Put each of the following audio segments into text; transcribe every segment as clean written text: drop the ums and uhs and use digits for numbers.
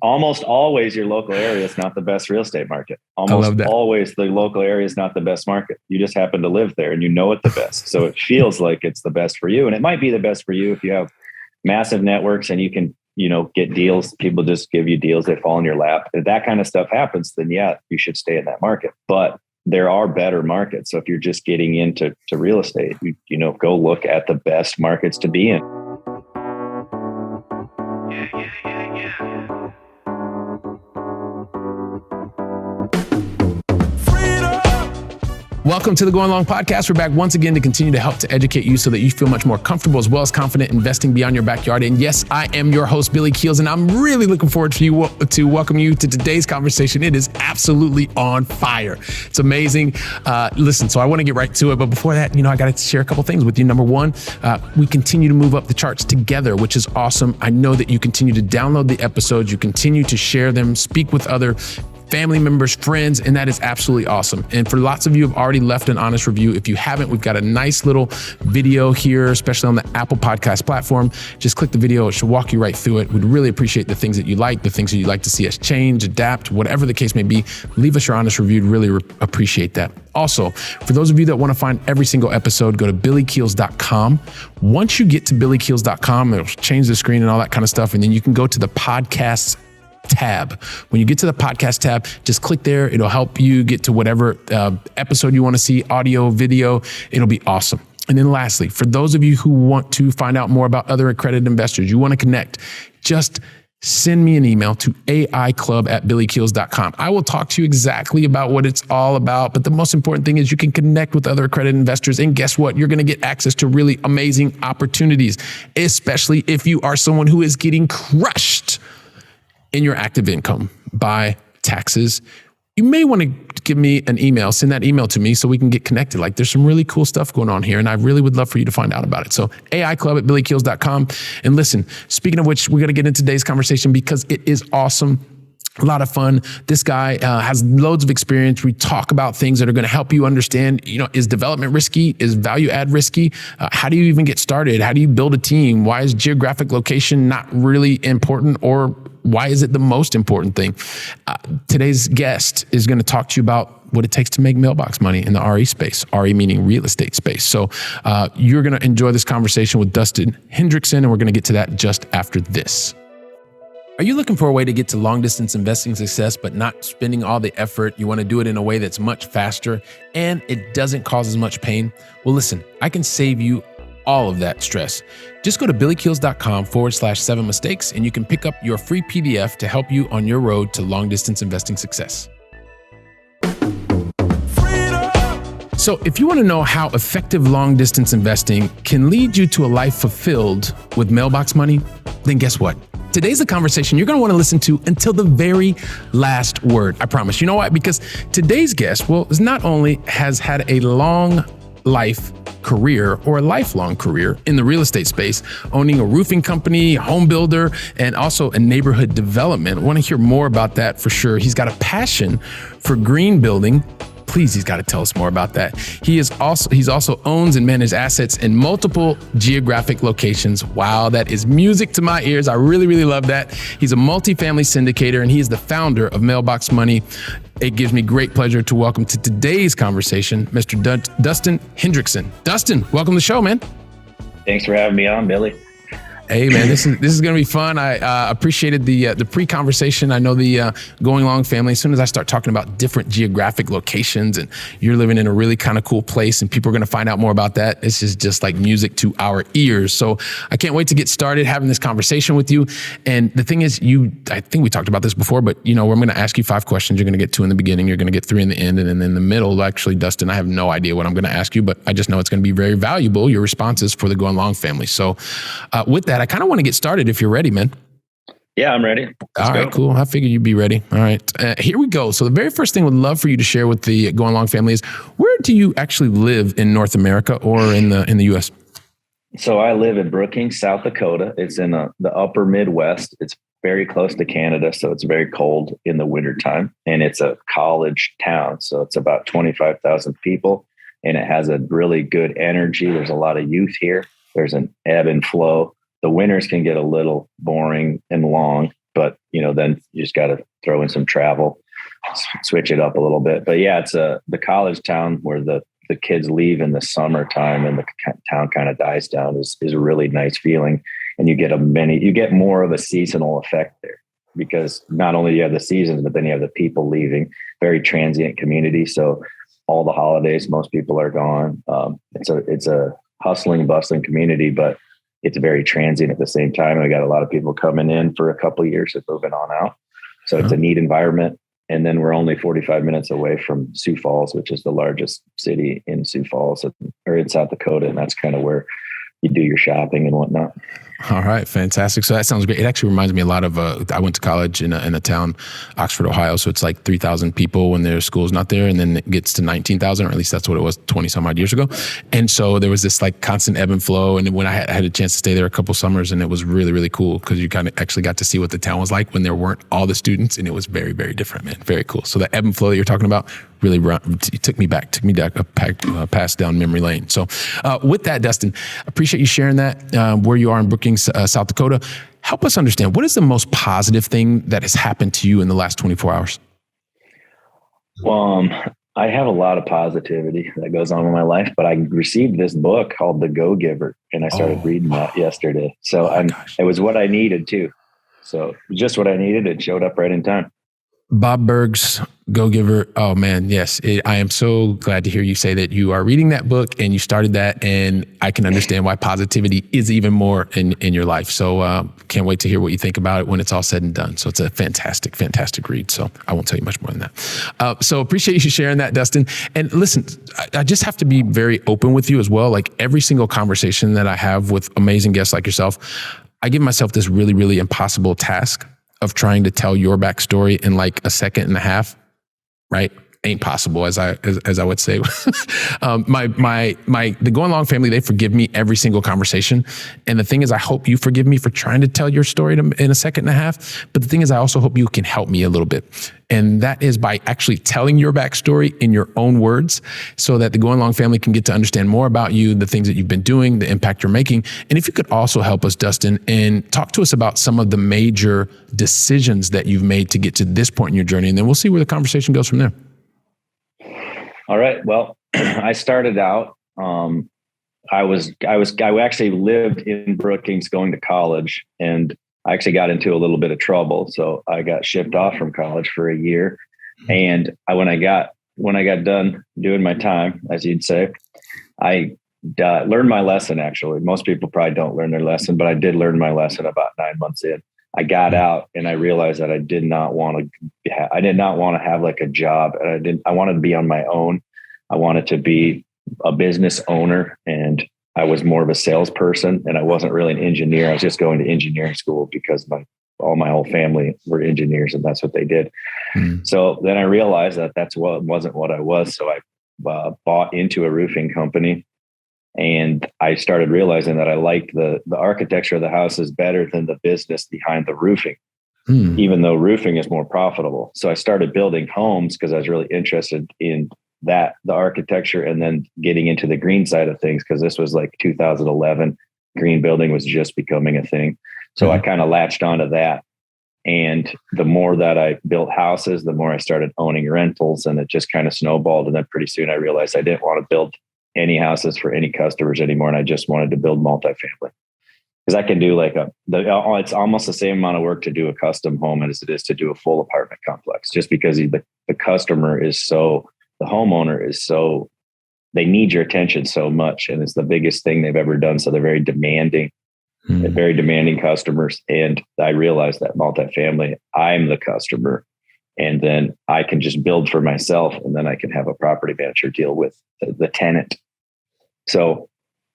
almost always your local area is not the best real estate market. I love Almost that. always the local area is not the best market. You just happen to live there and you know it the best. So it feels like it's the best for you. And it might be the best for you if you have massive networks and you can, get deals. People just give you deals. They fall in your lap. If that kind of stuff happens, then yeah, you should stay in that market. But there are better markets. So if you're just getting into real estate, go look at the best markets to be in. Welcome to the Going Long Podcast. We're back once again to continue to help to educate you so that you feel much more comfortable as well as confident investing beyond your backyard. And yes, I am your host, Billy Keels, and I'm really looking forward to welcome you to today's conversation. It is absolutely on fire. It's amazing. Listen, so I want to get right to it. But before that, I got to share a couple things with you. Number one, we continue to move up the charts together, which is awesome. I know that you continue to download the episodes, you continue to share them, speak with other family members, friends, and that is absolutely awesome. And for lots of you who have already left an honest review, if you haven't, we've got a nice little video here, especially on the Apple Podcast platform. Just click the video. It should walk you right through it. We'd really appreciate the things that you like, the things that you'd like to see us change, adapt, whatever the case may be. Leave us your honest review. We'd really appreciate that. Also, for those of you that want to find every single episode, go to billykeels.com. Once you get to billykeels.com, it'll change the screen and all that kind of stuff. And then you can go to the podcasts tab. When you get to the podcast tab, just click there. It'll help you get to whatever episode you want to see, audio, video. It'll be awesome. And then lastly, for those of you who want to find out more about other accredited investors, you want to connect, just send me an email to aiclub@billykeels.com. I will talk to you exactly about what it's all about. But the most important thing is you can connect with other accredited investors. And guess what? You're going to get access to really amazing opportunities, especially if you are someone who is getting crushed in your active income by taxes. You may want to give me an email, send that email to me so we can get connected. Like there's some really cool stuff going on here and I really would love for you to find out about it. So aiclub@billykeels.com. And listen, speaking of which, we're going to get into today's conversation because it is awesome. A lot of fun. This guy has loads of experience. We talk about things that are going to help you understand, is development risky? Is value add risky? How do you even get started? How do you build a team? Why is geographic location not really important, or why is it the most important thing? Today's guest is going to talk to you about what it takes to make mailbox money in the RE space, RE meaning real estate space. So you're going to enjoy this conversation with Dustin Hendrickson, and we're going to get to that just after this. Are you looking for a way to get to long distance investing success, but not spending all the effort? You want to do it in a way that's much faster and it doesn't cause as much pain? Well, listen, I can save you all of that stress. Just go to billykeels.com/7 mistakes and you can pick up your free PDF to help you on your road to long distance investing success. So if you want to know how effective long distance investing can lead you to a life fulfilled with mailbox money, then guess what? Today's a conversation you're going to want to listen to until the very last word. I promise. You know why? Because today's guest, is not only has had a long life career or a lifelong career in the real estate space, owning a roofing company, home builder, and also a neighborhood development. I want to hear more about that for sure. He's got a passion for green building. Please, he's got to tell us more about that. He's also owns and manages assets in multiple geographic locations. Wow, that is music to my ears. I really, really love that. He's a multifamily syndicator and he is the founder of Mailbox Money. It gives me great pleasure to welcome to today's conversation, Mr. Dustin Hendrickson. Dustin, welcome to the show, man. Thanks for having me on, Billy. Hey man, this is going to be fun. I appreciated the pre-conversation. I know the Going Long family. As soon as I start talking about different geographic locations and you're living in a really kind of cool place and people are going to find out more about that, this is just like music to our ears. So I can't wait to get started having this conversation with you. And the thing is, I think we talked about this before, but I'm going to ask you 5 questions. You're going to get 2 in the beginning. You're going to get 3 in the end. And then in the middle, actually, Dustin, I have no idea what I'm going to ask you, but I just know it's going to be very valuable, your responses for the Going Long family. So with that, I kind of want to get started if you're ready, man. Yeah, I'm ready. All right, cool. I figured you'd be ready. All right, here we go. So the very first thing I would love for you to share with the Going Long family is, where do you actually live in North America or in the U.S.? So I live in Brookings, South Dakota. It's in the upper Midwest. It's very close to Canada, so it's very cold in the wintertime. And it's a college town, so it's about 25,000 people. And it has a really good energy. There's a lot of youth here. There's an ebb and flow. The winters can get a little boring and long, but then you just got to throw in some travel, switch it up a little bit. But yeah, it's the college town where the kids leave in the summertime and the town kind of dies down is a really nice feeling. And you get more of a seasonal effect there, because not only do you have the seasons, but then you have the people leaving. Very transient community. So all the holidays, most people are gone. It's a hustling, bustling community, but it's very transient at the same time. And we got a lot of people coming in for a couple of years and moving on out. So it's a neat environment. And then we're only 45 minutes away from Sioux Falls, which is the largest city in Sioux Falls or in South Dakota. And that's kind of where you do your shopping and whatnot. All right. Fantastic. So that sounds great. It actually reminds me a lot of, I went to college in a town, Oxford, Ohio. So it's like 3,000 people when their school's not there. And then it gets to 19,000, or at least that's what it was 20 some odd years ago. And so there was this like constant ebb and flow. And when I had a chance to stay there a couple summers, and it was really, really cool because you kind of actually got to see what the town was like when there weren't all the students. And it was very, very different, man. Very cool. So the ebb and flow that you're talking about really took me past down memory lane. So with that, Dustin, appreciate you sharing that, where you are in Brookings, South Dakota. Help us understand, what is the most positive thing that has happened to you in the last 24 hours? I have a lot of positivity that goes on in my life, but I received this book called The Go-Giver, and I started reading that yesterday. So it was what I needed too. So just what I needed. It showed up right in time. Bob Burg's Go-Giver. Oh man, yes. I am so glad to hear you say that you are reading that book and you started that, and I can understand why positivity is even more in your life. So can't wait to hear what you think about it when it's all said and done. So it's a fantastic, fantastic read. So I won't tell you much more than that. So appreciate you sharing that, Dustin. And listen, I just have to be very open with you as well. Like every single conversation that I have with amazing guests like yourself, I give myself this really, really impossible task of trying to tell your backstory in like a second and a half, right? Ain't possible, as I would say. The Going Long family, they forgive me every single conversation. And the thing is, I hope you forgive me for trying to tell your story in a second and a half. But the thing is, I also hope you can help me a little bit. And that is by actually telling your backstory in your own words, so that the Going Long family can get to understand more about you, the things that you've been doing, the impact you're making. And if you could also help us, Dustin, and talk to us about some of the major decisions that you've made to get to this point in your journey. And then we'll see where the conversation goes from there. All right. Well, I started out, I actually lived in Brookings going to college, and I actually got into a little bit of trouble. So I got shipped off from college for a year. And when I got done doing my time, as you'd say, I learned my lesson. Actually, most people probably don't learn their lesson, but I did learn my lesson about 9 months in. I got out and I realized that I did not want to have like a job, and I wanted to be on my own. I wanted to be a business owner, and I was more of a salesperson, and I wasn't really an engineer. I was just going to engineering school because my whole family were engineers, and that's what they did. So then I realized that wasn't what I was. So I bought into a roofing company. And I started realizing that I liked the architecture of the houses better than the business behind the roofing, even though roofing is more profitable. So I started building homes because I was really interested in the architecture, and then getting into the green side of things, because this was like 2011. Green building was just becoming a thing. So I kind of latched onto that. And the more that I built houses, the more I started owning rentals, and it just kind of snowballed. And then pretty soon I realized I didn't want to build any houses for any customers anymore. And I just wanted to build multifamily, because I can do it's almost the same amount of work to do a custom home as it is to do a full apartment complex, just because the customer is the homeowner is they need your attention so much. And it's the biggest thing they've ever done. So they're very demanding, very demanding customers. And I realized that multifamily, I'm the customer. And then I can just build for myself, and then I can have a property manager deal with the tenant. So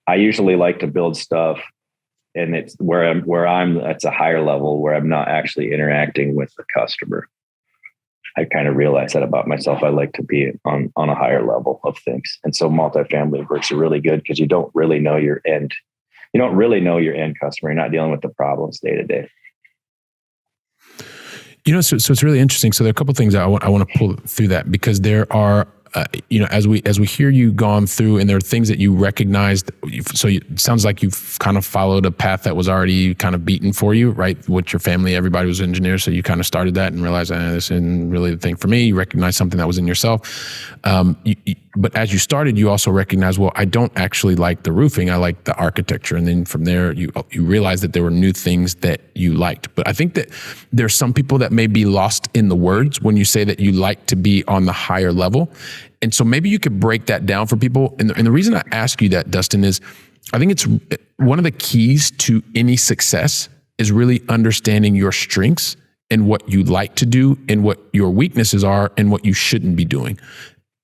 I usually like to build stuff, and it's that's a higher level where I'm not actually interacting with the customer. I kind of realized that about myself. I like to be on a higher level of things. And so multifamily works really good because you don't really know your end customer. You're not dealing with the problems day to day. So it's really interesting. So there are a couple of things I want to pull through that, because there are as we hear you gone through, and there are things that you recognized. It sounds like you've kind of followed a path that was already kind of beaten for you, right? With your family, everybody was engineers, so you kind of started that and realized this isn't really the thing for me. You recognize something that was in yourself, but as you started, you also recognized, well, I don't actually like the roofing. I like the architecture, and then from there, you realized that there were new things that you liked. But I think that there's some people that may be lost in the words when you say that you like to be on the higher level. And so maybe you could break that down for people. And the reason I ask you that, Dustin, is I think it's one of the keys to any success is really understanding your strengths and what you like to do and what your weaknesses are and what you shouldn't be doing.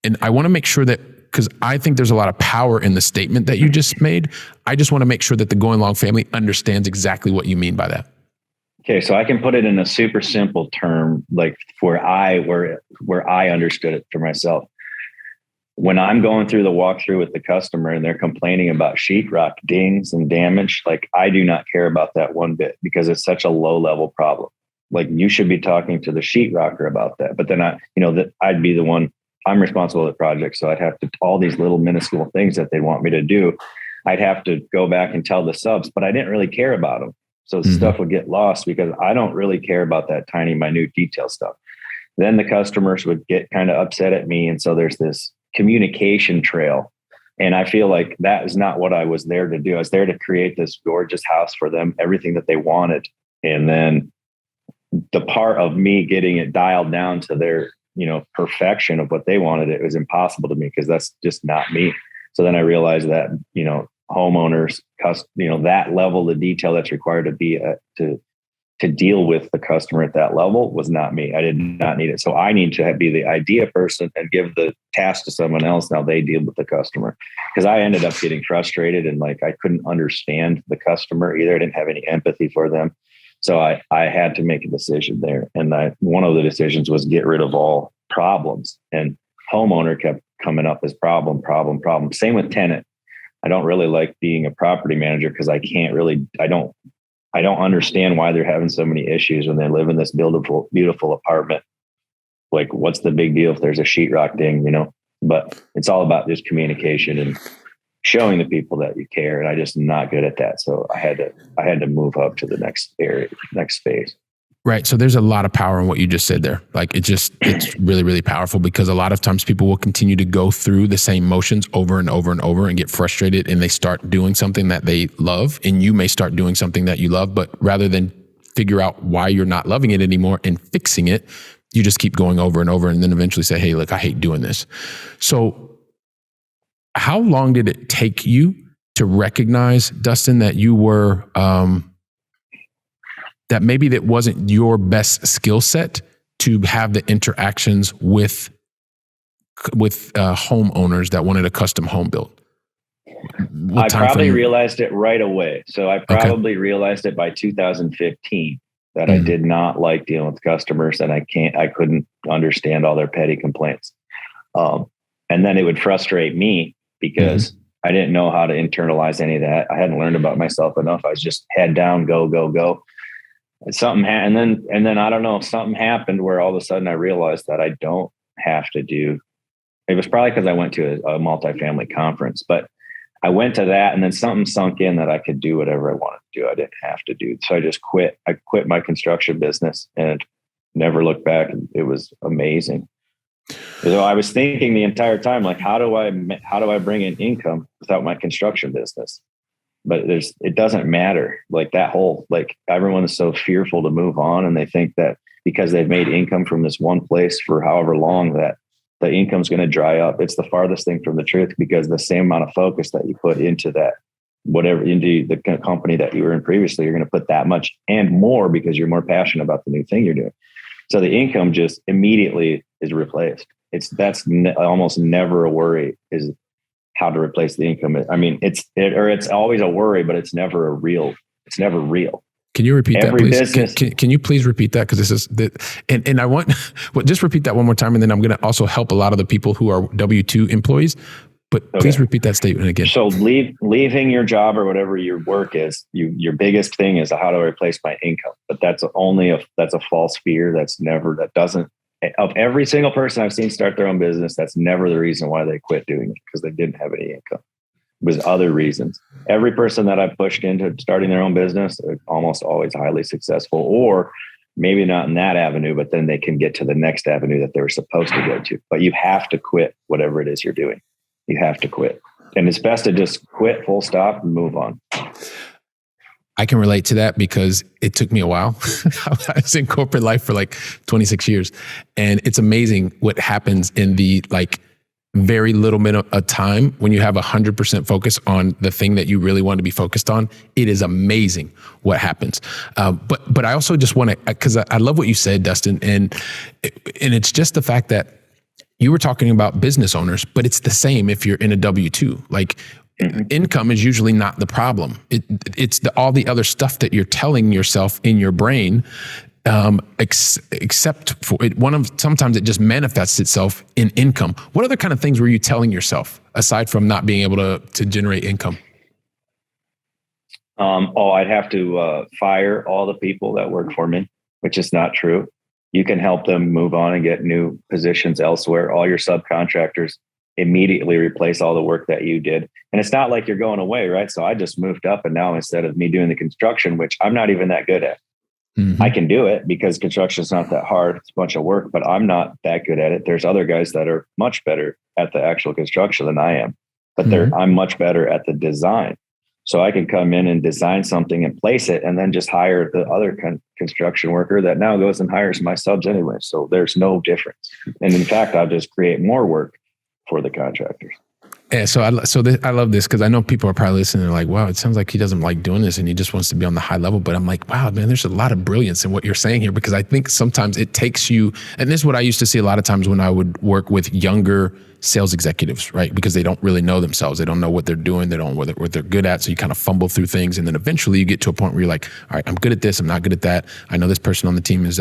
And I want to make sure that, because I think there's a lot of power in the statement that you just made. I just want to make sure that the Going Long family understands exactly what you mean by that. Okay, so I can put it in a super simple term, like where I understood it for myself. When I'm going through the walkthrough with the customer and they're complaining about sheetrock dings and damage, like I do not care about that one bit because it's such a low level problem. Like you should be talking to the sheetrocker about that. But then I'd be the one. I'm responsible for the project, so I'd have to all these little minuscule things that they want me to do. I'd have to go back and tell the subs, but I didn't really care about them. So stuff would get lost because I don't really care about that tiny, minute detail stuff. Then the customers would get kind of upset at me. And so there's this communication trail. And I feel like that is not what I was there to do. I was there to create this gorgeous house for them, everything that they wanted. And then the part of me getting it dialed down to their, perfection of what they wanted, it was impossible to me because that's just not me. So then I realized that, homeowners, that level of detail that's required to be to deal with the customer at that level was not me. I did not need it. So I need to be the idea person and give the task to someone else. Now they deal with the customer, because I ended up getting frustrated and like I couldn't understand the customer either. I didn't have any empathy for them. So I had to make a decision there. And one of the decisions was get rid of all problems. And homeowner kept coming up as problem. Same with tenant. I don't really like being a property manager because I don't understand why they're having so many issues when they live in this beautiful apartment. Like, what's the big deal if there's a sheetrock ding, But it's all about just communication and showing the people that you care. And I just am not good at that. So I had to move up to the next phase. Right. So there's a lot of power in what you just said there. Like it's really, really powerful, because a lot of times people will continue to go through the same motions over and over and over and get frustrated, and they start doing something that they love, and you may start doing something that you love, but rather than figure out why you're not loving it anymore and fixing it, you just keep going over and over, and then eventually say, hey, look, I hate doing this. So how long did it take you to recognize, Dustin, that you were, that maybe that wasn't your best skill set to have the interactions with homeowners that wanted a custom home built? I probably realized it right away. So I probably realized it by 2015 that I did not like dealing with customers, and I couldn't understand all their petty complaints. And then it would frustrate me because I didn't know how to internalize any of that. I hadn't learned about myself enough. I was just head down, go. Something and then I don't know, something happened where all of a sudden I realized that I don't have to do. It was probably because I went to a multifamily conference, but I went to that, and then something sunk in that I could do whatever I wanted to do. I didn't have to do. So I just quit. I quit my construction business and never looked back. It was amazing. So I was thinking the entire time, like, how do I bring in income without my construction business? But it doesn't matter. Like that whole, like everyone is so fearful to move on, and they think that because they've made income from this one place for however long that the income's going to dry up. It's the farthest thing from the truth, because the same amount of focus that you put into that, into the company that you were in previously, you're going to put that much and more because you're more passionate about the new thing you're doing. So the income just immediately is replaced. That's almost never a worry, is how to replace the income. I mean, it's always a worry, but it's never real. Can you repeat Every that, please? Business, can you please repeat that? Because this is and I want, well, just repeat that one more time, and then I'm going to also help a lot of the people who are W-2 employees. But please repeat that statement again. So leaving your job or whatever your work is, your biggest thing is how do I replace my income? But that's a false fear. That of every single person I've seen start their own business, that's never the reason why they quit doing it, because they didn't have any income. It was other reasons. Every person that I've pushed into starting their own business, almost always highly successful, or maybe not in that avenue, but then they can get to the next avenue that they were supposed to go to. But you have to quit whatever it is you're doing. You have to quit. And it's best to just quit, full stop, and move on. I can relate to that because it took me a while. I was in corporate life for like 26 years. And it's amazing what happens in the like very little minute of time when you have 100% focus on the thing that you really want to be focused on. It is amazing what happens. But I also just want to, because I love what you said, Dustin, and it's just the fact that you were talking about business owners, but it's the same if you're in a W-2. Like, income is usually not the problem. It's all the other stuff that you're telling yourself in your brain, except for it. Sometimes it just manifests itself in income. What other kind of things were you telling yourself aside from not being able to generate income? I'd have to fire all the people that work for me, which is not true. You can help them move on and get new positions elsewhere. All your subcontractors immediately replace all the work that you did. And it's not like you're going away, right? So I just moved up, and now instead of me doing the construction, which I'm not even that good at, I can do it because construction is not that hard. It's a bunch of work, but I'm not that good at it. There's other guys that are much better at the actual construction than I am, but I'm much better at the design. So I can come in and design something and place it, and then just hire the other construction worker that now goes and hires my subs anyway. So there's no difference. And in fact, I'll just create more work for the contractors. Yeah, I love this because I know people are probably listening and like, wow, it sounds like he doesn't like doing this and he just wants to be on the high level. But I'm like, wow, man, there's a lot of brilliance in what you're saying here, because I think sometimes it takes you, and this is what I used to see a lot of times when I would work with younger sales executives, right? Because they don't really know themselves. They don't know what they're doing. They don't know what they're good at. So you kind of fumble through things. And then eventually you get to a point where you're like, all right, I'm good at this. I'm not good at that. I know this person on the team is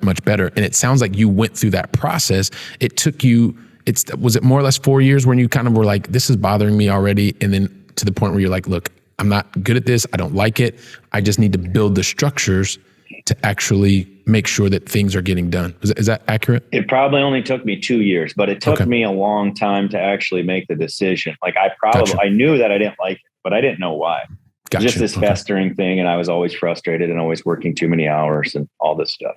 much better. And it sounds like you went through that process. It took you, was it more or less 4 years when you kind of were like, this is bothering me already? And then to the point where you're like, look, I'm not good at this. I don't like it. I just need to build the structures to actually make sure that things are getting done. Is that accurate? It probably only took me 2 years, but it took me a long time to actually make the decision. Like I knew that I didn't like it, but I didn't know why. Gotcha. Just this festering thing. And I was always frustrated and always working too many hours and all this stuff.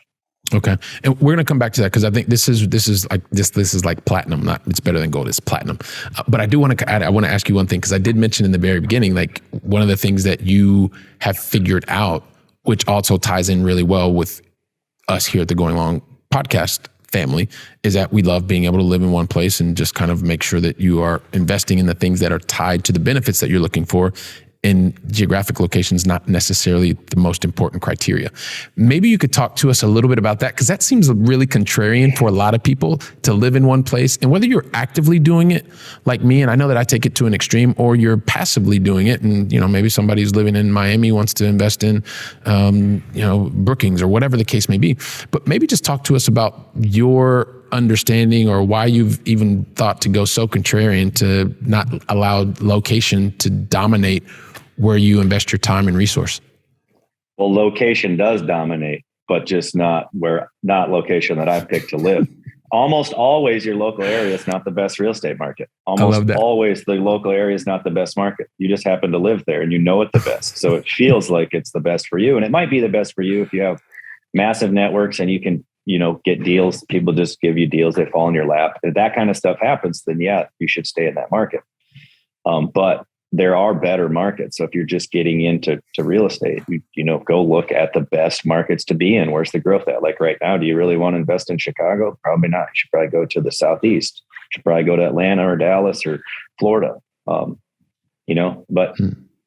Okay. And we're going to come back to that because I think this is like platinum. It's better than gold. It's platinum. But I want to ask you one thing, because I did mention in the very beginning, like one of the things that you have figured out, which also ties in really well with us here at the Going Long podcast family, is that we love being able to live in one place and just kind of make sure that you are investing in the things that are tied to the benefits that you're looking for. And geographic location is not necessarily the most important criteria. Maybe you could talk to us a little bit about that, because that seems really contrarian for a lot of people to live in one place. And whether you're actively doing it like me, and I know that I take it to an extreme, or you're passively doing it, and maybe somebody who's living in Miami wants to invest in Brookings or whatever the case may be. But maybe just talk to us about your understanding, or why you've even thought to go so contrarian to not allow location to dominate where you invest your time and resource. Well, location does dominate, but just not location that I've picked to live. Almost always your local area is not the best real estate market. Almost always the local area is not the best market. You just happen to live there and you know it's the best. So it feels like it's the best for you. And it might be the best for you if you have massive networks and you can, get deals. People just give you deals. They fall in your lap. If that kind of stuff happens, then yeah, you should stay in that market. But there are better markets. So if you're just getting into real estate, go look at the best markets to be in. Where's the growth at? Like right now, do you really want to invest in Chicago? Probably not. You should probably go to the Southeast. You should probably go to Atlanta or Dallas or Florida. But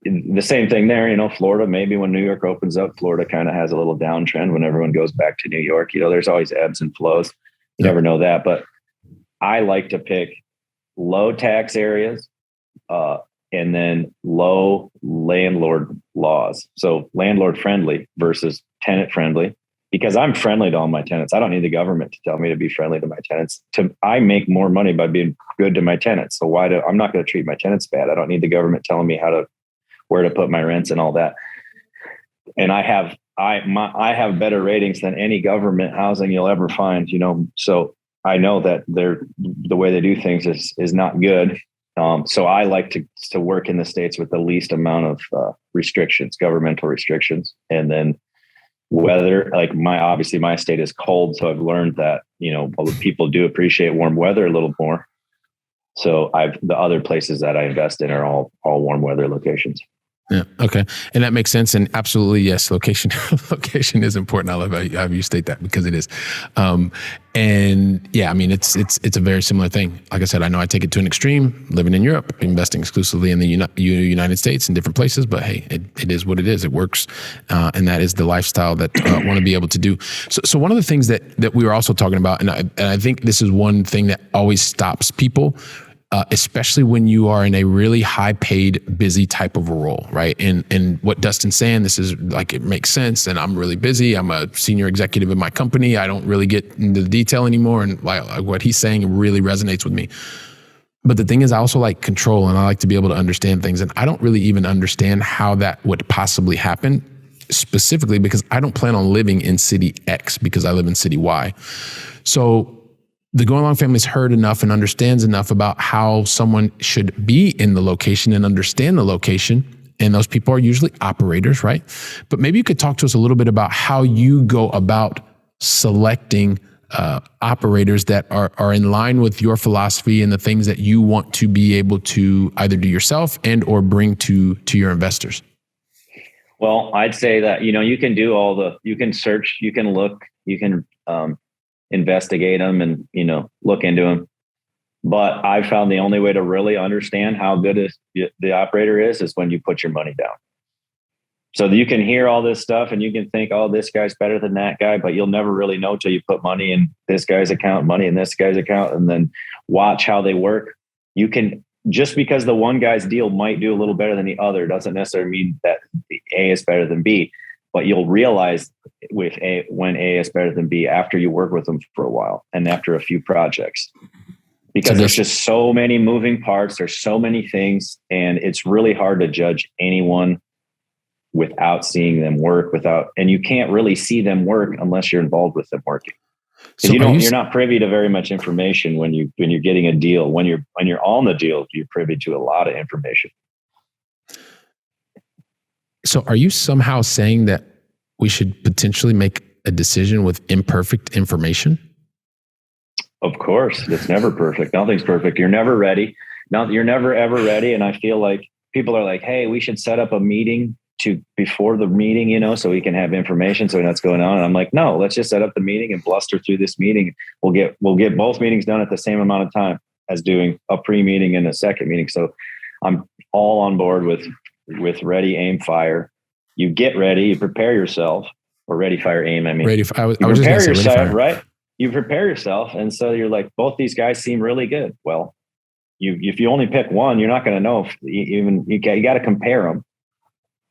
the same thing there, Florida, maybe when New York opens up, Florida kind of has a little downtrend when everyone goes back to New York. There's always ebbs and flows. You never know that. But I like to pick low tax areas, and then low landlord laws. So landlord friendly versus tenant friendly, because I'm friendly to all my tenants. I don't need the government to tell me to be friendly to my tenants. I make more money by being good to my tenants. So I'm not going to treat my tenants bad. I don't need the government telling me where to put my rents and all that. And I have I have better ratings than any government housing you'll ever find, so I know that the way they do things is not good. So I like to work in the States with the least amount of restrictions, governmental restrictions. And then weather, like obviously my state is cold. So I've learned that, people do appreciate warm weather a little more. So the other places that I invest in are all warm weather locations. Yeah. Okay. And that makes sense. And absolutely, yes, location is important. I love how you state that, because it is. And yeah, I mean, it's a very similar thing. Like I said, I know I take it to an extreme, living in Europe, investing exclusively in the United States in different places, but hey, it is what it is. It works. And that is the lifestyle that I want to be able to do. So one of the things that we were also talking about, and I think this is one thing that always stops people, especially when you are in a really high paid, busy type of a role, right? And what Dustin's saying, this is like, it makes sense. And I'm really busy. I'm a senior executive in my company. I don't really get into the detail anymore. And like what he's saying really resonates with me. But the thing is, I also like control, and I like to be able to understand things. And I don't really even understand how that would possibly happen, specifically because I don't plan on living in city X because I live in city Y. So the Going Long family's heard enough and understands enough about how someone should be in the location and understand the location. And those people are usually operators, right? But maybe you could talk to us a little bit about how you go about selecting operators that are in line with your philosophy and the things that you want to be able to either do yourself and or bring to your investors. Well, I'd say that, you can do you can search, you can look, you can, investigate them and, look into them. But I found the only way to really understand how good the operator is when you put your money down. So you can hear all this stuff and you can think, oh, this guy's better than that guy, but you'll never really know till you put money in this guy's account, money in this guy's account, and then watch how they work. You can, just because the one guy's deal might do a little better than the other doesn't necessarily mean that A is better than B. But you'll realize when A is better than B after you work with them for a while and after a few projects, because there's just so many moving parts. There's so many things, and it's really hard to judge anyone without seeing them work. And you can't really see them work unless you're involved with them working. So you're not privy to very much information when you're getting a deal. When you're on the deal, you're privy to a lot of information. So are you somehow saying that we should potentially make a decision with imperfect information? Of course. It's never perfect. Nothing's perfect. You're never ready. You're never, ever ready. And I feel like people are like, hey, we should set up a meeting before the meeting, so we can have information so we know what's going on. And I'm like, no, let's just set up the meeting and bluster through this meeting. We'll get both meetings done at the same amount of time as doing a pre-meeting and a second meeting. So I'm all on board with ready, aim, fire. You get ready, you prepare yourself, or ready, fire, aim. I mean, I was just going to say yourself, right? You prepare yourself. And so you're like, both these guys seem really good. Well, if you only pick one, you're not going to know if you got to compare them.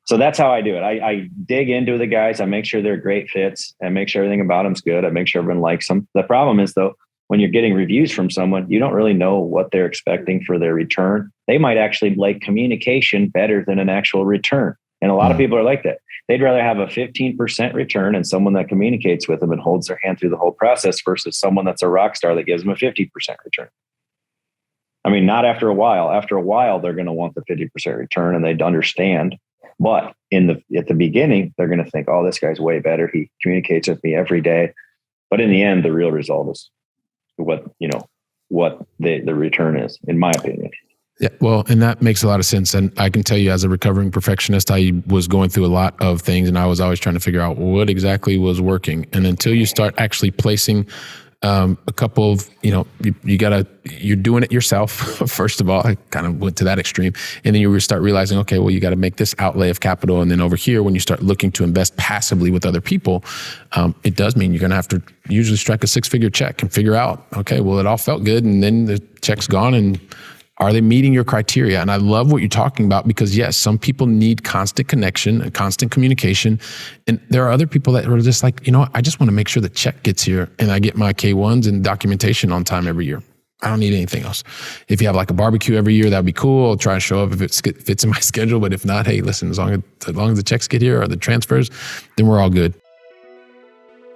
So that's how I do it. I dig into the guys. I make sure they're great fits. I make sure everything about them's good. I make sure everyone likes them. The problem is though, when you're getting reviews from someone, you don't really know what they're expecting for their return. They might actually like communication better than an actual return. And a lot of people are like that. They'd rather have a 15% return and someone that communicates with them and holds their hand through the whole process versus someone that's a rock star that gives them a 50% return. I mean, not after a while. After a while, they're going to want the 50% return and they'd understand. But at the beginning, they're going to think, oh, this guy's way better. He communicates with me every day. But in the end, the real result is what the return is, in my opinion. Yeah, well, and that makes a lot of sense. And I can tell you as a recovering perfectionist, I was going through a lot of things and I was always trying to figure out what exactly was working. And until you start actually placing a couple of, you're doing it yourself. First of all, I kind of went to that extreme. And then you start realizing, okay, well, you got to make this outlay of capital. And then over here, when you start looking to invest passively with other people, it does mean you're going to have to usually strike a 6-figure check and figure out, okay, well, it all felt good. And then the check's gone, and are they meeting your criteria? And I love what you're talking about because yes, some people need constant connection and constant communication. And there are other people that are just like, I just want to make sure the check gets here and I get my K1s and documentation on time every year. I don't need anything else. If you have like a barbecue every year, that'd be cool. I'll try and show up if it fits in my schedule. But if not, hey, listen, as long as the checks get here or the transfers, then we're all good.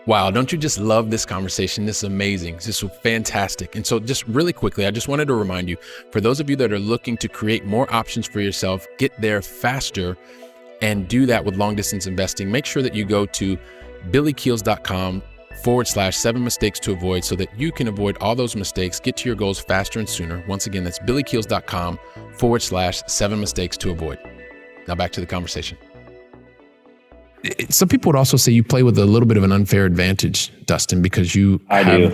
Wow, don't you just love this conversation? This is amazing. This is fantastic. And so just really quickly, I just wanted to remind you, for those of you that are looking to create more options for yourself, get there faster, and do that with long distance investing, make sure that you go to billykeels.com/7 mistakes to avoid so that you can avoid all those mistakes, get to your goals faster and sooner. Once again, that's billykeels.com/7 mistakes to avoid. Now back to the conversation. Some people would also say you play with a little bit of an unfair advantage, Dustin, because you have the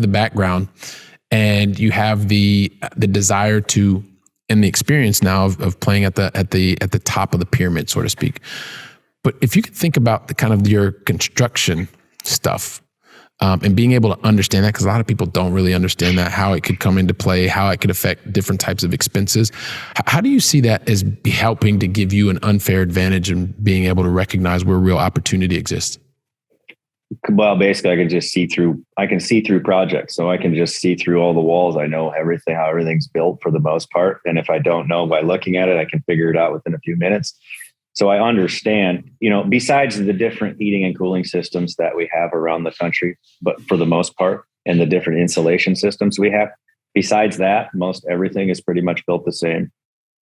background and you have the desire to, and the experience now of playing at the top of the pyramid, so to speak. But if you could think about the kind of your construction stuff and being able to understand that, because a lot of people don't really understand that, how it could come into play, how it could affect different types of expenses. How do you see that as helping to give you an unfair advantage in being able to recognize where real opportunity exists? Well, basically, I can see through projects. So I can just see through all the walls. I know everything, how everything's built for the most part. And if I don't know by looking at it, I can figure it out within a few minutes. So I understand, besides the different heating and cooling systems that we have around the country, but for the most part, and the different insulation systems we have, besides that, most everything is pretty much built the same.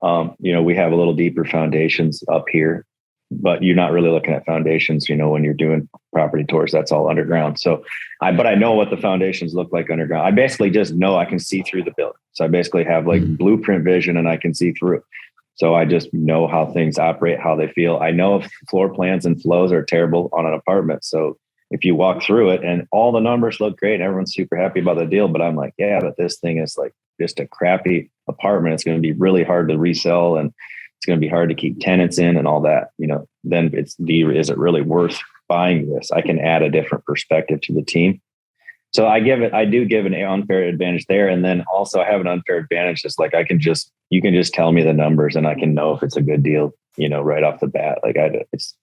We have a little deeper foundations up here, but you're not really looking at foundations, when you're doing property tours, that's all underground. So but I know what the foundations look like underground. I basically just know I can see through the building. So I basically have blueprint vision and I can see through. So I just know how things operate, how they feel. I know if floor plans and flows are terrible on an apartment. So if you walk through it and all the numbers look great and everyone's super happy about the deal, but I'm like, yeah, but this thing is like just a crappy apartment. It's going to be really hard to resell and it's going to be hard to keep tenants in and all that, then is it really worth buying this? I can add a different perspective to the team. So I do give an unfair advantage there. And then also I have an unfair advantage. Just like you can just tell me the numbers and I can know if it's a good deal, right off the bat. Like it's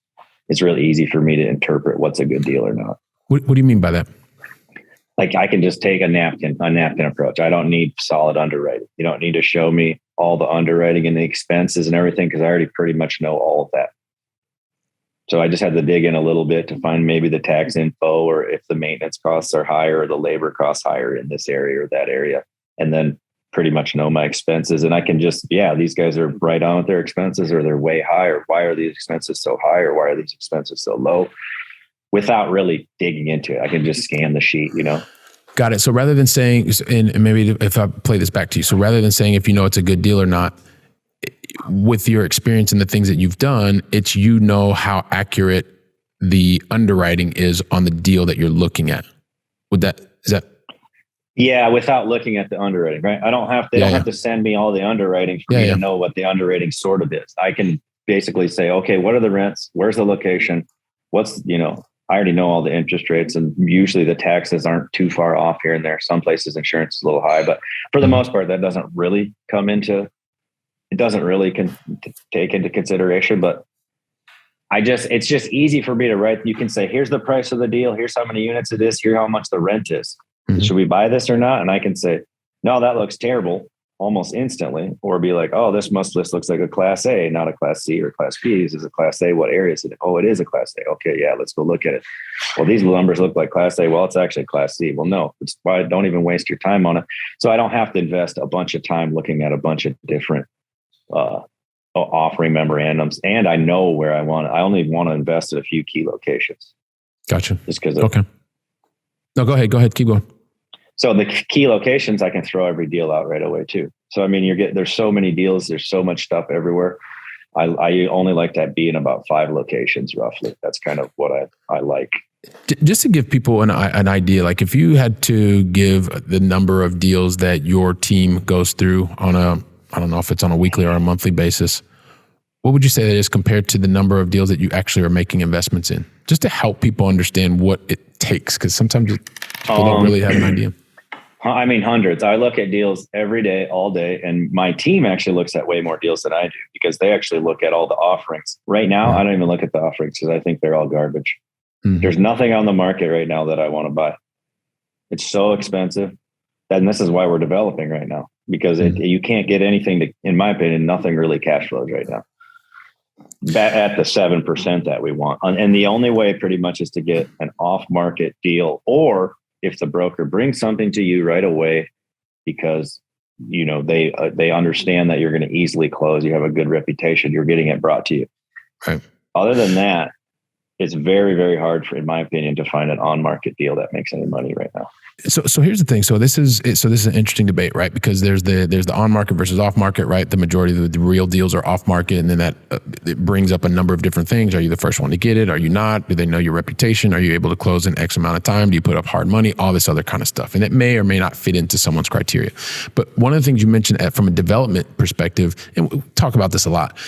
really easy for me to interpret what's a good deal or not. What do you mean by that? Like I can just take a napkin approach. I don't need solid underwriting. You don't need to show me all the underwriting and the expenses and everything, because I already pretty much know all of that. So I just had to dig in a little bit to find maybe the tax info or if the maintenance costs are higher or the labor costs higher in this area or that area. And then pretty much know my expenses. And I can just, these guys are right on with their expenses or they're way high, or why are these expenses so high or why are these expenses so low, without really digging into it. I can just scan the sheet, Got it. So rather than saying, and maybe if I play this back to you, so rather than saying if it's a good deal or not, with your experience and the things that you've done, it's how accurate the underwriting is on the deal that you're looking at. Is that? Yeah, without looking at the underwriting, right? They don't have to send me all the underwriting for me to know what the underwriting sort of is. I can basically say, okay, what are the rents? Where's the location? I already know all the interest rates, and usually the taxes aren't too far off here and there. Some places insurance is a little high, but for the most part, that doesn't really take into consideration. But it's just easy for me to write. You can say, here's the price of the deal. Here's how many units it is. Here's how much the rent is. Mm-hmm. Should we buy this or not? And I can say, no, that looks terrible almost instantly. Or be like, oh, this looks like a class A, not a class C or class B. This is a class A. What area is it? Oh, it is a class A. Okay. Yeah. Let's go look at it. Well, these numbers look like class A. Well, it's actually class C. Well, no, it's why don't even waste your time on it. So I don't have to invest a bunch of time looking at a bunch of different offering memorandums, and I know where I only want to invest at a few key locations. Gotcha. Just because. Okay. No, go ahead. Keep going. So the key locations, I can throw every deal out right away too. So, I mean, there's so many deals, there's so much stuff everywhere. I only like to be in about 5 locations roughly. That's kind of what I like. Just to give people an idea, like if you had to give the number of deals that your team goes through on I don't know if it's on a weekly or a monthly basis, what would you say that is compared to the number of deals that you actually are making investments in? Just to help people understand what it takes, because sometimes people don't really have an idea. I mean, hundreds. I look at deals every day, all day, and my team actually looks at way more deals than I do because they actually look at all the offerings. Right now, I don't even look at the offerings because I think they're all garbage. Mm-hmm. There's nothing on the market right now that I want to buy. It's so expensive. And this is why we're developing right now, because you can't get anything to, in my opinion, nothing really cash flows right now at the 7% that we want. And the only way pretty much is to get an off market deal, or if the broker brings something to you right away, because they understand that you're going to easily close. You have a good reputation. You're getting it brought to you. Right. Other than that, it's very, very hard in my opinion, to find an on-market deal that makes any money right now. So here's the thing. So this is an interesting debate, right? Because there's the on-market versus off-market, right? The majority of the real deals are off-market, and then that it brings up a number of different things. Are you the first one to get it? Are you not? Do they know your reputation? Are you able to close in X amount of time? Do you put up hard money? All this other kind of stuff, and it may or may not fit into someone's criteria. But one of the things you mentioned from a development perspective, and we talk about this a lot.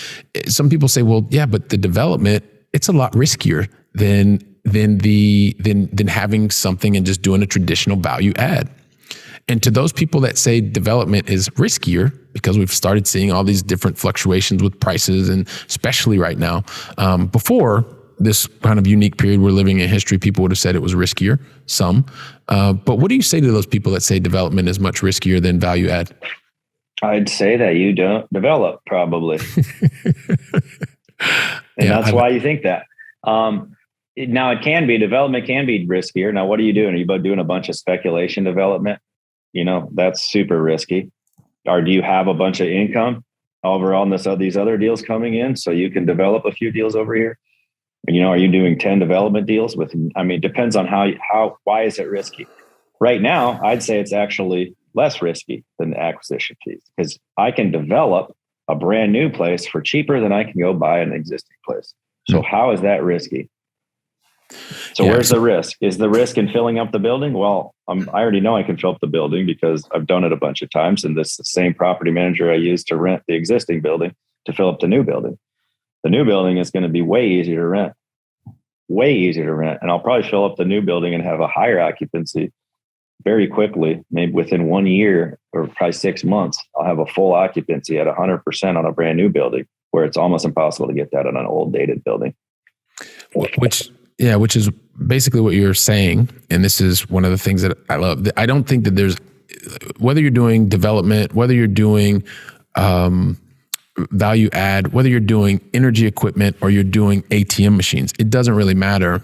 Some people say, well, yeah, but the development, it's a lot riskier than having something and just doing a traditional value add. And to those people that say development is riskier, because we've started seeing all these different fluctuations with prices, and especially right now, before this kind of unique period we're living in history, people would have said it was riskier, some. But what do you say to those people that say development is much riskier than value add? I'd say that you don't develop, probably. And that's why you think that. Now development can be riskier. Now, what are you doing? Are you doing a bunch of speculation development? That's super risky. Or do you have a bunch of income overall on these other deals coming in, so you can develop a few deals over here? Are you doing 10 development deals depends on why is it risky? Right now, I'd say it's actually less risky than the acquisition fees, because I can develop a brand new place for cheaper than I can go buy an existing place. So how is that risky? So where's the risk? Is the risk in filling up the building? Well, I already know I can fill up the building because I've done it a bunch of times. And this is the same property manager I used to rent the existing building to fill up the new building. The new building is going to be way easier to rent. And I'll probably fill up the new building and have a higher occupancy very quickly. Maybe within 1 year or probably 6 months, I'll have a full occupancy at 100% on a brand new building, where it's almost impossible to get that on an old dated building. Which is basically what you're saying. And this is one of the things that I love. I don't think that there's, whether you're doing development, whether you're doing value add, whether you're doing energy equipment or you're doing ATM machines, it doesn't really matter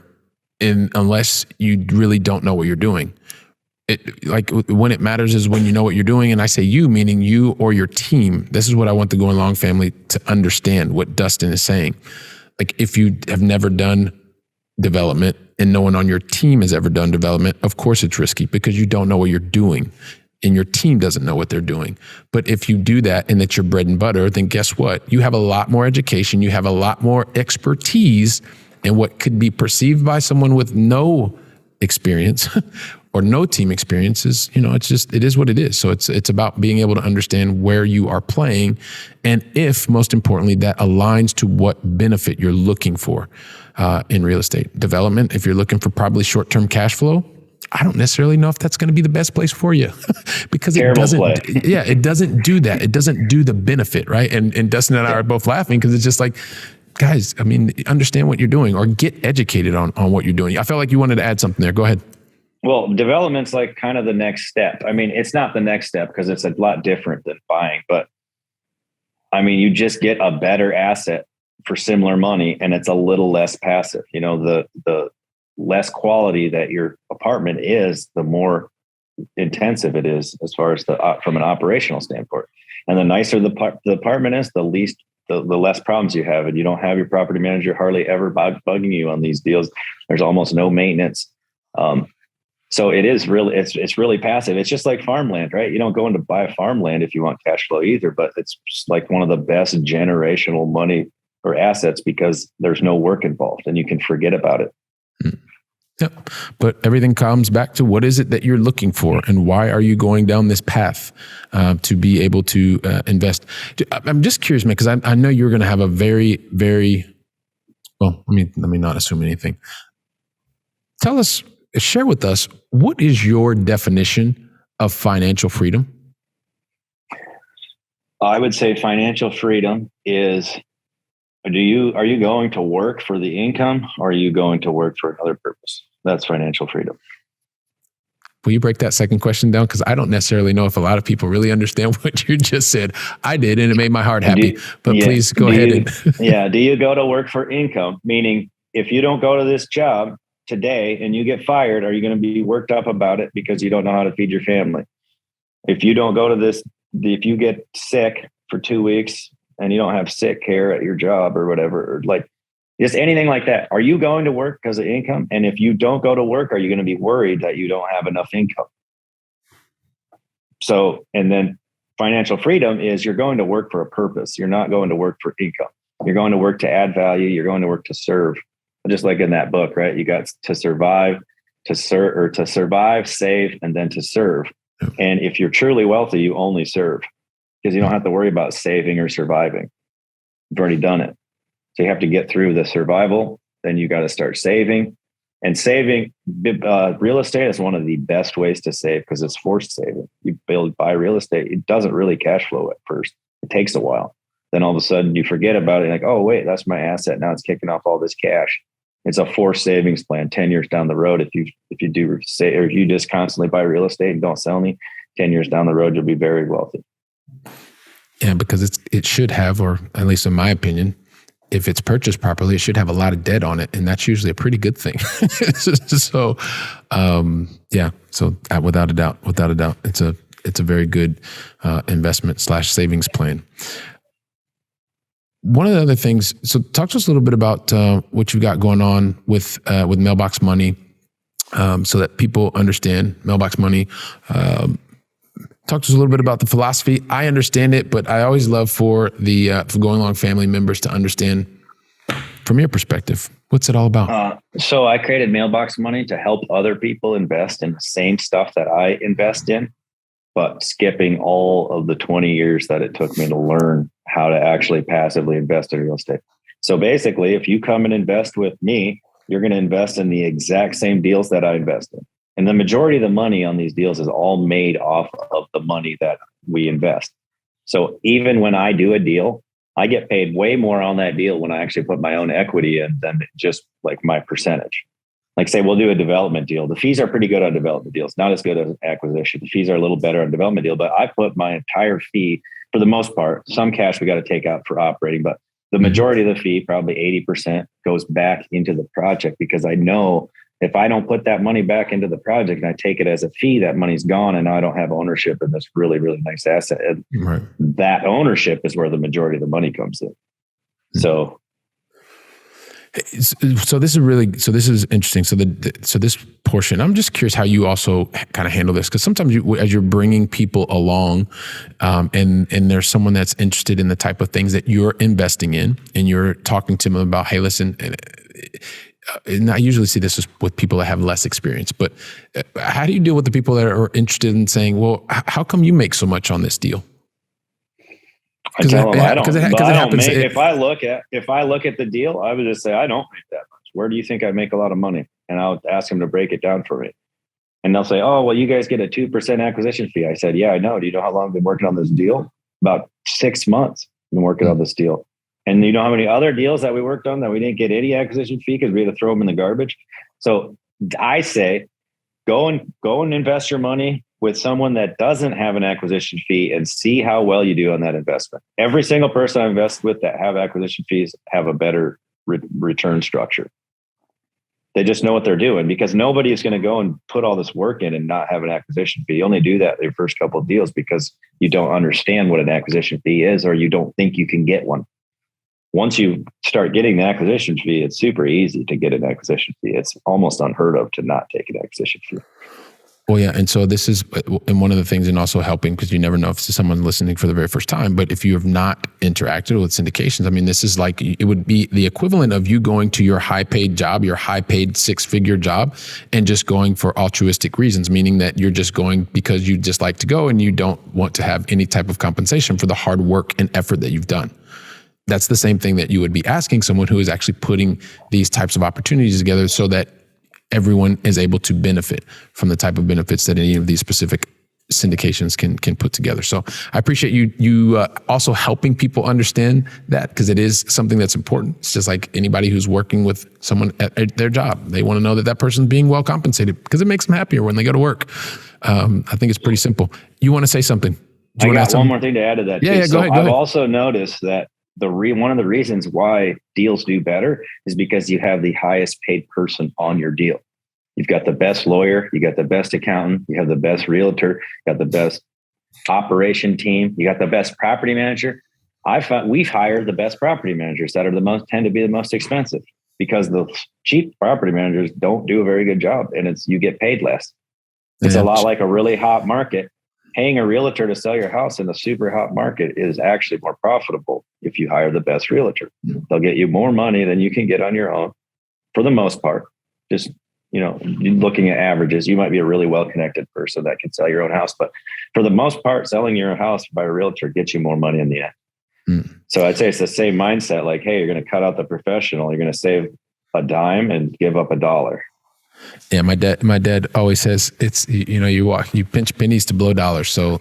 unless you really don't know what you're doing. When it matters is when you know what you're doing. And I say you, meaning you or your team. This is what I want the Going Long family to understand what Dustin is saying. Like, if you have never done development and no one on your team has ever done development, of course it's risky because you don't know what you're doing and your team doesn't know what they're doing. But if you do that and it's your bread and butter, then guess what? You have a lot more education. You have a lot more expertise in what could be perceived by someone with no experience or no team experiences. It is what it is. So it's about being able to understand where you are playing, and if, most importantly, that aligns to what benefit you're looking for in real estate development. If you're looking for probably short-term cash flow, I don't necessarily know if that's going to be the best place for you because it doesn't do that. It doesn't do the benefit, right? And Dustin and I are both laughing because it's just like, guys, understand what you're doing or get educated on what you're doing. I felt like you wanted to add something there. Go ahead. Well, development's like kind of the next step. It's not the next step because it's a lot different than buying, but you just get a better asset for similar money, and it's a little less passive. The less quality that your apartment is, the more intensive it is as far as from an operational standpoint. And the nicer the apartment is, the less problems you have, and you don't have your property manager hardly ever bugging you on these deals. There's almost no maintenance. So it is really, it's really passive. It's just like farmland, right? You don't go in to buy farmland if you want cash flow either, but it's just like one of the best generational money or assets because there's no work involved and you can forget about it. Yep. But everything comes back to what is it that you're looking for and why are you going down this path to be able to invest? I'm just curious, man, because I know you're going to have a very, very, well, let me not assume anything. Share with us, what is your definition of financial freedom? I would say financial freedom is, are you going to work for the income or are you going to work for another purpose? That's financial freedom. Will you break that second question down? Because I don't necessarily know if a lot of people really understand what you just said. I did, and it made my heart happy. Please go ahead. Do you go to work for income? Meaning, if you don't go to this job today and you get fired, are you going to be worked up about it because you don't know how to feed your family? If you don't go to this, if you get sick for 2 weeks and you don't have sick care at your job or whatever, or like just anything like that, are you going to work because of income? And if you don't go to work, are you going to be worried that you don't have enough income? So, and then financial freedom is you're going to work for a purpose. You're not going to work for income. You're going to work to add value. You're going to work to serve. Just like in that book, right? You got to survive, to serve, or to survive, save, and then to serve. And if you're truly wealthy, you only serve because you don't have to worry about saving or surviving. You've already done it. So you have to get through the survival. Then you got to start saving. And saving, real estate is one of the best ways to save because it's forced saving. You buy real estate, it doesn't really cash flow at first. It takes a while. Then all of a sudden you forget about it. Like, oh, wait, that's my asset. Now it's kicking off all this cash. It's a forced savings plan 10 years down the road. If you do say, or if you just constantly buy real estate and don't sell any, 10 years down the road, you'll be very wealthy. Yeah, because it should have, or at least in my opinion, if it's purchased properly, it should have a lot of debt on it. And that's usually a pretty good thing. So, without a doubt, it's a very good investment / savings plan. One of the other things, so talk to us a little bit about what you've got going on with Mailbox Money, so that people understand Mailbox Money. Talk to us a little bit about the philosophy. I understand it, but I always love for Going Long family members to understand from your perspective. What's it all about? So I created Mailbox Money to help other people invest in the same stuff that I invest in, but skipping all of the 20 years that it took me to learn how to actually passively invest in real estate. So basically, if you come and invest with me, you're going to invest in the exact same deals that I invest in. And the majority of the money on these deals is all made off of the money that we invest. So even when I do a deal, I get paid way more on that deal when I actually put my own equity in than just like my percentage. Like say we'll do a development deal. The fees are pretty good on development deals, not as good as acquisition. The fees are a little better on a development deal, but I put my entire fee for the most part, some cash we got to take out for operating, but the majority of the fee, probably 80%, goes back into the project because I know if I don't put that money back into the project and I take it as a fee, that money's gone and now I don't have ownership in this really, really nice asset. And right. That ownership is where the majority of the money comes in. Mm-hmm. So this is interesting. So this portion, I'm just curious how you also kind of handle this, because sometimes as you're bringing people along, and there's someone that's interested in the type of things that you're investing in, and you're talking to them about, hey, listen. And I usually see this with people that have less experience, but how do you deal with the people that are interested in saying, well, how come you make so much on this deal? I tell them I don't. If I look at the deal, I would just say I don't make that much. Where do you think I make a lot of money? And I'll ask them to break it down for me. And they'll say, oh, well, you guys get a 2% acquisition fee. I said, yeah, I know. Do you know how long I've been working on this deal? About 6 months. I've been working on this deal. And you know how many other deals that we worked on that we didn't get any acquisition fee because we had to throw them in the garbage? So I say, go and invest your money with someone that doesn't have an acquisition fee and see how well you do on that investment. Every single person I invest with that have acquisition fees have a better return structure. They just know what they're doing, because nobody is going to go and put all this work in and not have an acquisition fee. You only do that in your first couple of deals because you don't understand what an acquisition fee is, or you don't think you can get one. Once you start getting the acquisition fee, it's super easy to get an acquisition fee. It's almost unheard of to not take an acquisition fee. Well, yeah. And so this is, and one of the things, and also helping, because you never know if someone's listening for the very first time, but if you have not interacted with syndications, I mean, this is like, it would be the equivalent of you going to your high paid job, your high paid 6-figure job, and just going for altruistic reasons, meaning that you're just going because you just like to go and you don't want to have any type of compensation for the hard work and effort that you've done. That's the same thing that you would be asking someone who is actually putting these types of opportunities together so that everyone is able to benefit from the type of benefits that any of these specific syndications can put together. So I appreciate you also helping people understand that, because it is something that's important. It's just like anybody who's working with someone at their job. They want to know that that person's being well compensated, because it makes them happier when they go to work. I think it's pretty simple. You want to say something? I got one more thing to add to that. Yeah, too. go ahead. I've also noticed that one of the reasons why deals do better is because you have the highest paid person on your deal. You've got the best lawyer, you got the best accountant, you have the best realtor, you got the best operation team, you got the best property manager. We've hired the best property managers that tend to be the most expensive, because the cheap property managers don't do a very good job, and you get paid less. It's a lot like a really hot market. Paying a realtor to sell your house in a super hot market is actually more profitable if you hire the best realtor. They'll get you more money than you can get on your own, for the most part. Just, looking at averages, you might be a really well-connected person that can sell your own house, but for the most part, selling your house by a realtor gets you more money in the end. So I'd say it's the same mindset. Like, hey, you're going to cut out the professional. You're going to save a dime and give up $1. Yeah, my dad always says it's, you pinch pennies to blow dollars. So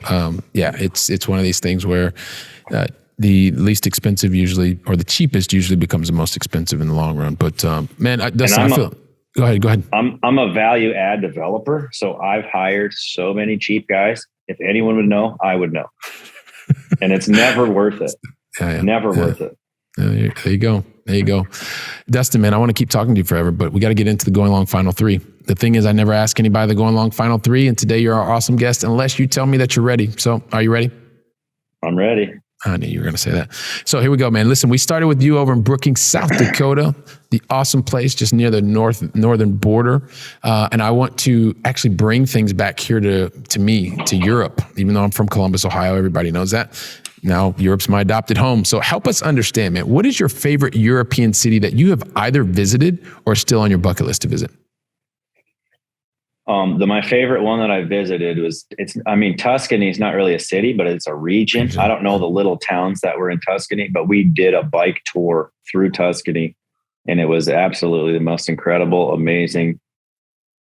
it's one of these things where the least expensive usually, or the cheapest usually, becomes the most expensive in the long run. But Dustin, go ahead. I'm a value add developer, so I've hired so many cheap guys. If anyone would know, I would know, and it's never worth it. Never worth it. There you go. Dustin, man, I want to keep talking to you forever, but we got to get into the Going Long Final 3. The thing is, I never ask anybody the Going Long Final 3, and today you're our awesome guest, unless you tell me that you're ready. So are you ready? I'm ready. I knew you were going to say that. So here we go, man. Listen, we started with you over in Brookings, South Dakota, the awesome place just near the northern border. And I want to actually bring things back here to Europe, even though I'm from Columbus, Ohio. Everybody knows that. Now Europe's my adopted home. So help us understand, man, what is your favorite European city that you have either visited or still on your bucket list to visit? My favorite one that I visited Tuscany is not really a city, but it's a region. I don't know the little towns that were in Tuscany, but we did a bike tour through Tuscany, and it was absolutely the most incredible, amazing.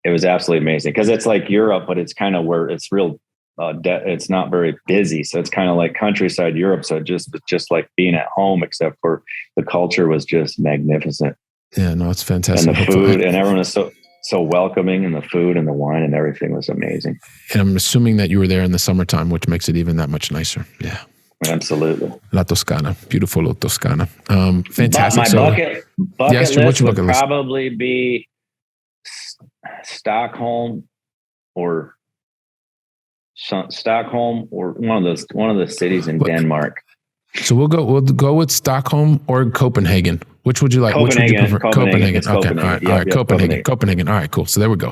It was absolutely amazing, because it's like Europe, but it's kind of where it's real. It's not very busy, so it's kind of like countryside Europe. So just like being at home, except for the culture was just magnificent. Yeah, no, it's fantastic. And the food, and everyone is so welcoming, and the food and the wine and everything was amazing. And I'm assuming that you were there in the summertime, which makes it even that much nicer. Yeah, absolutely. La Toscana, beautiful Toscana. Fantastic. My bucket list would probably be Stockholm or one of the cities in Denmark. So we'll go with Stockholm or Copenhagen. Which would you like? Copenhagen. Which would you prefer? Copenhagen. Okay. All right. Copenhagen. All right. Cool. So there we go.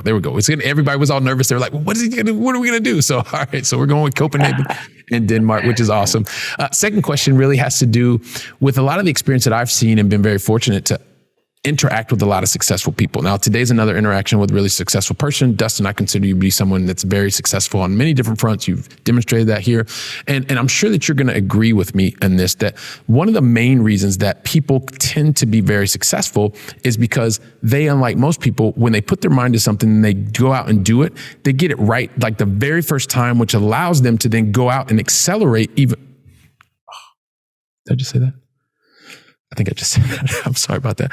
Everybody was all nervous. They were like, what are we going to do? So, all right. So we're going with Copenhagen and Denmark, which is awesome. Second question really has to do with a lot of the experience that I've seen and been very fortunate to interact with a lot of successful people. Now, today's another interaction with a really successful person. Dustin, I consider you to be someone that's very successful on many different fronts. You've demonstrated that here. And I'm sure that you're going to agree with me in this, that one of the main reasons that people tend to be very successful is because they, unlike most people, when they put their mind to something and they go out and do it, they get it right like the very first time, which allows them to then go out and accelerate even. Did I just say that? I think I just said that. I'm sorry about that.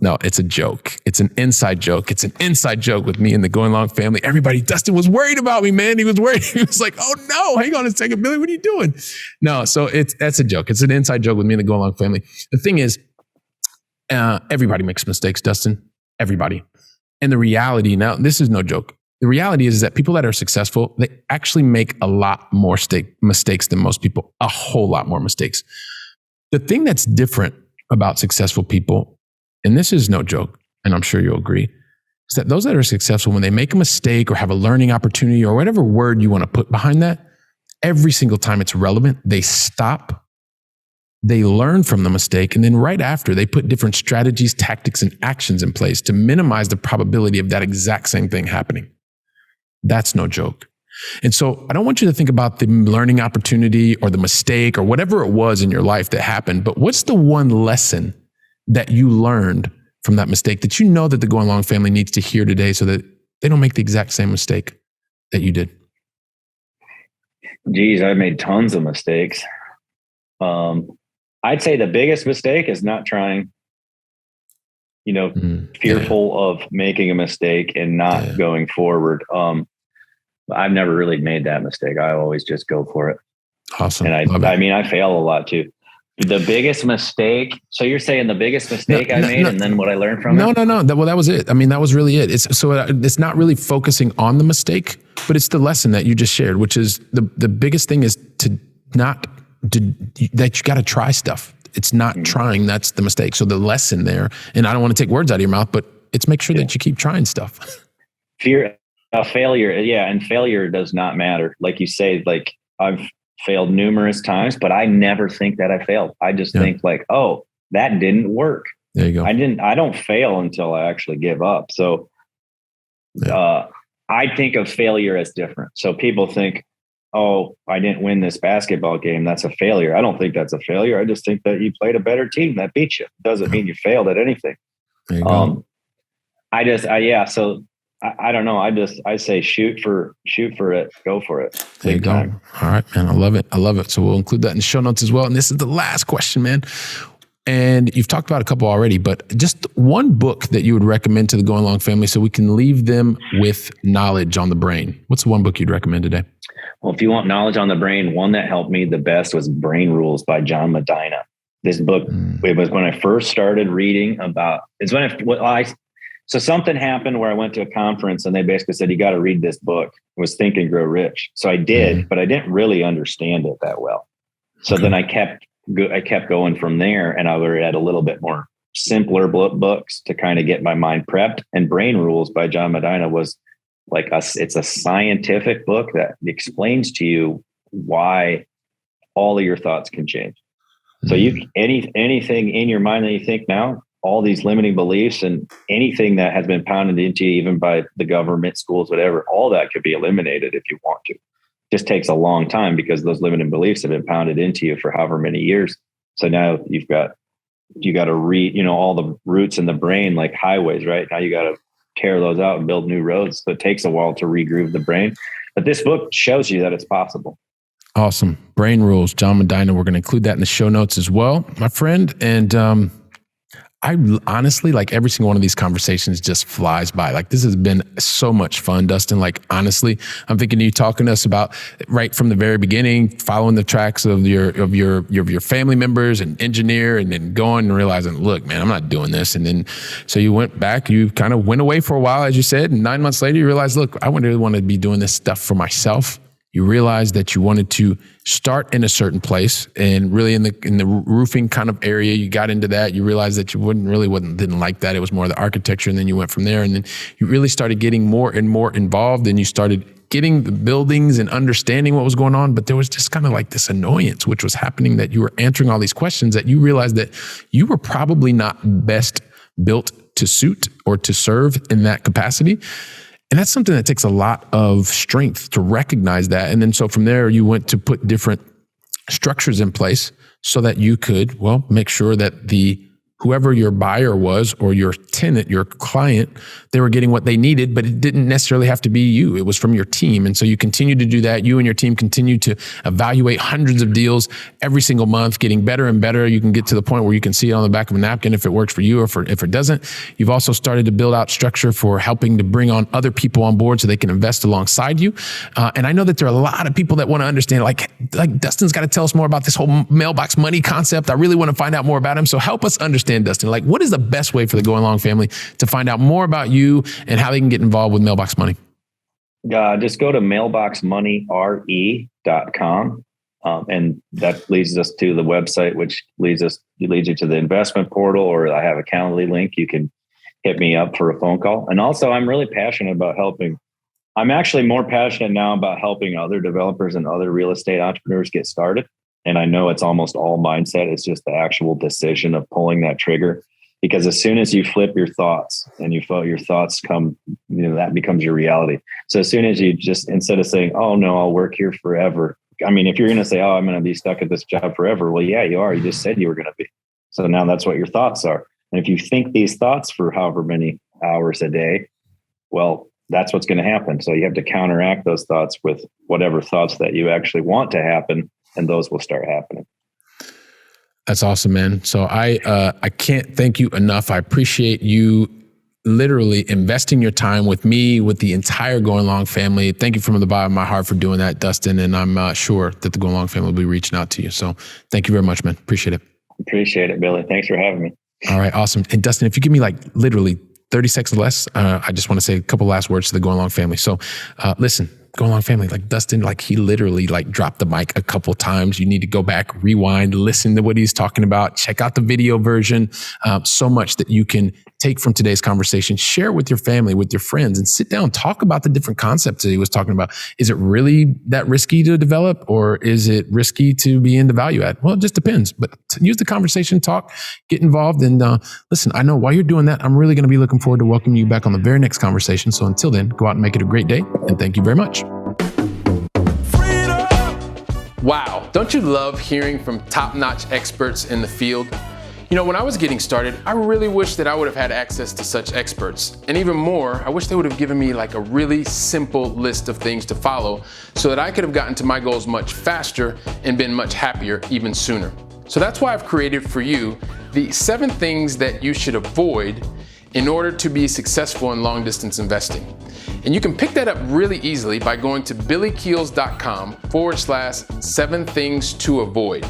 No, it's a joke. It's an inside joke. It's an inside joke with me and the Going Long family. Dustin was worried about me, man. He was worried. He was like, oh no, hang on a second, Billy, what are you doing? No, so that's a joke. It's an inside joke with me and the Going Long family. The thing is, everybody makes mistakes, Dustin. Everybody. And the reality, now, this is no joke. The reality is that people that are successful, they actually make a lot more mistakes than most people, a whole lot more mistakes. The thing that's different about successful people, and this is no joke, and I'm sure you'll agree, is that those that are successful, when they make a mistake or have a learning opportunity or whatever word you want to put behind that, every single time it's relevant, they stop, they learn from the mistake, and then right after, they put different strategies, tactics, and actions in place to minimize the probability of that exact same thing happening. That's no joke. And so I don't want you to think about the learning opportunity or the mistake or whatever it was in your life that happened, but what's the one lesson that you learned from that mistake that you know that the Going Long family needs to hear today so that they don't make the exact same mistake that you did? Geez, I made tons of mistakes. I'd say the biggest mistake is not trying, fearful of making a mistake and not going forward. I've never really made that mistake. I always just go for it. Awesome. And I fail a lot too. The biggest mistake. So you're saying the biggest mistake I made and then what I learned from it? No. Well, that was it. I mean, that was really it. It's not really focusing on the mistake, but it's the lesson that you just shared, which is the biggest thing is that you got to try stuff. It's not trying. That's the mistake. So the lesson there, and I don't want to take words out of your mouth, but it's make sure that you keep trying stuff. Fear of failure. Yeah. And failure does not matter. Like you say, like I've failed numerous times, but I never think that I failed. I just think like, oh, that didn't work. There you go. I don't fail until I actually give up. So I think of failure as different. So people think, oh, I didn't win this basketball game, that's a failure. I don't think that's a failure. I just think that you played a better team that beat you. It doesn't mean you failed at anything. There you go. So I don't know. I say shoot for it. Go for it. There you go. All right, man. I love it. So we'll include that in the show notes as well. And this is the last question, man. And you've talked about a couple already, but just one book that you would recommend to the Going Long family so we can leave them with knowledge on the brain. What's the one book you'd recommend today? Well, if you want knowledge on the brain, one that helped me the best was Brain Rules by John Medina. This book, it was when I first started reading about, so something happened where I went to a conference and they basically said, you got to read this book. It was Think and Grow Rich. So I did, but I didn't really understand it that well. So then I kept going from there, and I read a little bit more simpler books to kind of get my mind prepped. And Brain Rules by John Medina was like it's a scientific book that explains to you why all of your thoughts can change. So anything in your mind that you think now, all these limiting beliefs and anything that has been pounded into you, even by the government, schools, whatever, all that could be eliminated if you want to. Just takes a long time because those limiting beliefs have been pounded into you for however many years. So now you got to read, all the roots in the brain, like highways, right? Now you got to tear those out and build new roads. So it takes a while to regroove the brain, but this book shows you that it's possible. Awesome. Brain Rules, John Medina. We're going to include that in the show notes as well, my friend. And, I honestly, like, every single one of these conversations just flies by. Like, this has been so much fun, Dustin. Like, honestly, I'm thinking of you talking to us about right from the very beginning, following the tracks of your family members and engineer, and then going and realizing, look, man, I'm not doing this. And then, so you went back, you kind of went away for a while, as you said, and 9 months later, you realized, look, I really want to be doing this stuff for myself. You realized that you wanted to start in a certain place, and really in the roofing kind of area, you got into that. You realized that you didn't like that. It was more the architecture, and then you went from there, and then you really started getting more and more involved, and you started getting the buildings and understanding what was going on. But there was just kind of like this annoyance, which was happening, that you were answering all these questions that you realized that you were probably not best built to suit or to serve in that capacity. And that's something that takes a lot of strength to recognize that. And then so from there, you went to put different structures in place so that you could, make sure that whoever your buyer was, or your tenant, your client, they were getting what they needed, but it didn't necessarily have to be you. It was from your team. And so you continue to do that. You and your team continue to evaluate hundreds of deals every single month, getting better and better. You can get to the point where you can see it on the back of a napkin if it works for you or if it doesn't. You've also started to build out structure for helping to bring on other people on board so they can invest alongside you. And I know that there are a lot of people that want to understand, like Dustin's got to tell us more about this whole mailbox money concept. I really want to find out more about him. So help us understand, Dustin, like, what is the best way for the Going Long family to find out more about you and how they can get involved with Mailbox Money? Just go to mailboxmoneyre.com. And that leads us to the website, which leads you to the investment portal, or I have a Calendly link. You can hit me up for a phone call. And also, I'm really passionate about helping. I'm actually more passionate now about helping other developers and other real estate entrepreneurs get started. And I know it's almost all mindset. It's just the actual decision of pulling that trigger. Because as soon as you flip your thoughts and you feel your thoughts come, that becomes your reality. So as soon as you just, instead of saying, oh no, I'll work here forever. I mean, if you're going to say, oh, I'm going to be stuck at this job forever. Well, yeah, you are. You just said you were going to be. So now that's what your thoughts are. And if you think these thoughts for however many hours a day, well, that's what's going to happen. So you have to counteract those thoughts with whatever thoughts that you actually want to happen, and those will start happening. That's awesome, man. So I can't thank you enough. I appreciate you literally investing your time with me, with the entire Going Long family. Thank you from the bottom of my heart for doing that, Dustin. And I'm sure that the Going Long family will be reaching out to you. So thank you very much, man. Appreciate it. Appreciate it, Billy. Thanks for having me. All right, awesome. And Dustin, if you give me like literally 30 seconds less, I just want to say a couple last words to the Going Long family. So listen, Going Long family, like Dustin, like he literally like dropped the mic a couple times. You need to go back, rewind, listen to what he's talking about, check out the video version. So much that you can take from today's conversation, share it with your family, with your friends, and sit down, talk about the different concepts that he was talking about. Is it really that risky to develop, or is it risky to be into value add? Well, it just depends, but use the conversation, talk, get involved. And listen, I know while you're doing that, I'm really going to be looking forward to welcoming you back on the very next conversation. So until then, go out and make it a great day. And thank you very much. Wow. Don't you love hearing from top-notch experts in the field? You know, when I was getting started, I really wish that I would have had access to such experts. And even more, I wish they would have given me like a really simple list of things to follow so that I could have gotten to my goals much faster and been much happier even sooner. So that's why I've created for you the 7 things that you should avoid in order to be successful in long distance investing. And you can pick that up really easily by going to billykeels.com/7 things to avoid.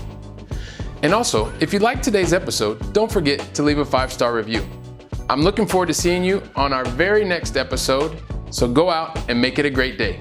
And also, if you like today's episode, don't forget to leave a 5-star review. I'm looking forward to seeing you on our very next episode, so go out and make it a great day.